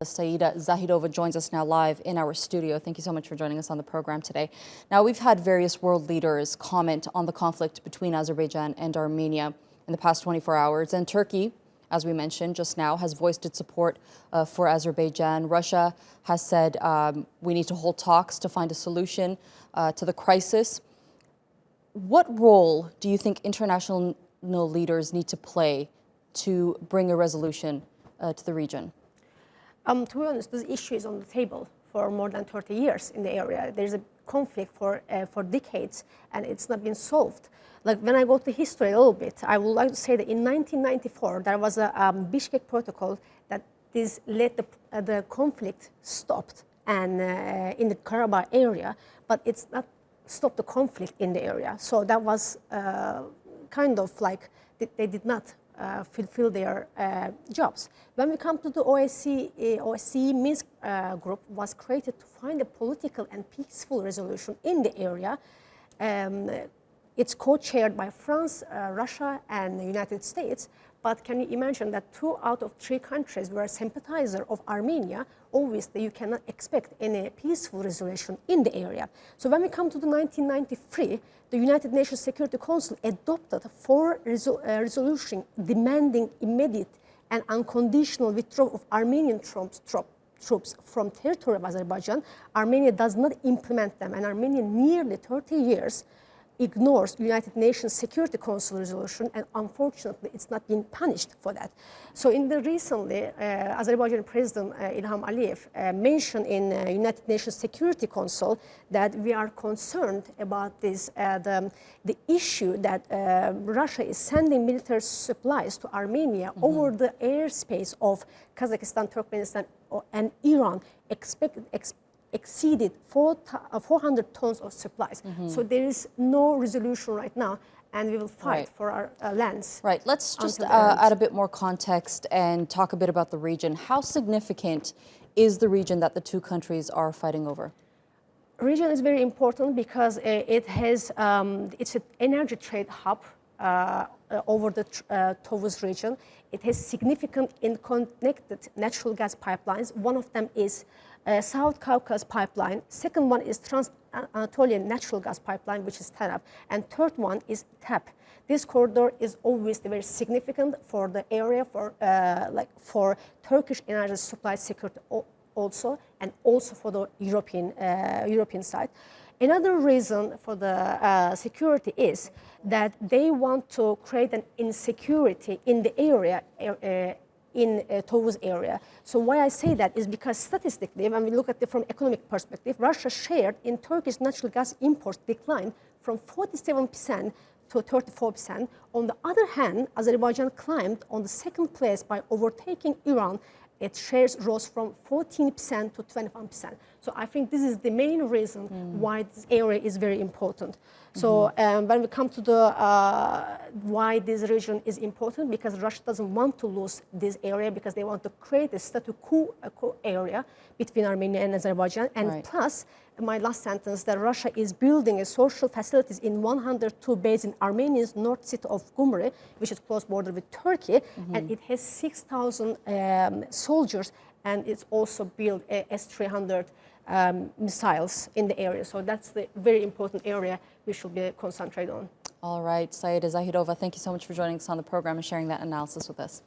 Saida Zahidova joins us now live in our studio. Thank you so much for joining us on the program today. Now, we've had various world leaders comment on the conflict between Azerbaijan and Armenia in the past 24 hours. And Turkey, as we mentioned just now, has voiced its support for Azerbaijan. Russia has said we need to hold talks to find a solution to the crisis. What role do you think international leaders need to play to bring a resolution to the region? To be honest, this issue is on the table for more than 30 years in the area. There's a conflict for decades, and it's not been solved. Like, when I go to history a little bit, I would like to say that in 1994, there was a Bishkek Protocol that let the conflict stopped and in the Karabakh area, but it's not stopped the conflict in the area. So that was kind of like they did not fulfill their jobs. When we come to the OSCE Minsk group was created to find a political and peaceful resolution in the area. It's co-chaired by France, Russia, and the United States. But can you imagine that 2 out of 3 countries were a sympathizer of Armenia? Obviously, you cannot expect any peaceful resolution in the area. So when we come to the 1993, the United Nations Security Council adopted 4 resolutions demanding immediate and unconditional withdrawal of Armenian troops from territory of Azerbaijan. Armenia does not implement them, and Armenia nearly 30 years ignores United Nations Security Council resolution, and unfortunately, it's not been punished for that. So in the recently, Azerbaijani President Ilham Aliyev mentioned in United Nations Security Council that we are concerned about this, the issue that Russia is sending military supplies to Armenia over the airspace of Kazakhstan, Turkmenistan, and Iran, exceeded 400 tons of supplies. So there is no resolution right now, and we will fight for our lands. Right. Let's just add a bit more context and talk a bit about the region. How significant is the region that the 2 countries are fighting over? Region is very important because it has it's an energy trade hub over the Tovuz region. It has significant interconnected natural gas pipelines. One of them is South Caucasus pipeline. Second one is Trans-Anatolian natural gas pipeline, which is TANAP. And third one is TAP. This corridor is obviously very significant for the area, for Turkish energy supply security also, and also for the European side. Another reason for the security is that they want to create an insecurity in the area, in Tovuz area. So why I say that is because statistically, when we look at it from economic perspective, Russia's share in Turkish natural gas imports declined from 47% to 34%. On the other hand, Azerbaijan climbed on the 2nd place by overtaking Iran. Its shares rose from 14% to 21%. So I think this is the main reason why this area is very important. So when we come to the why this region is important, because Russia doesn't want to lose this area, because they want to create a status quo area between Armenia and Azerbaijan. And plus, my last sentence, that Russia is building a social facilities in 102 bases in Armenia's north city of Gyumri, which is close border with Turkey, and it has 6,000 soldiers, and it's also built S-300 missiles in the area. So that's the very important area we should be concentrated on. All right, Saida Zahidova, thank you so much for joining us on the program and sharing that analysis with us.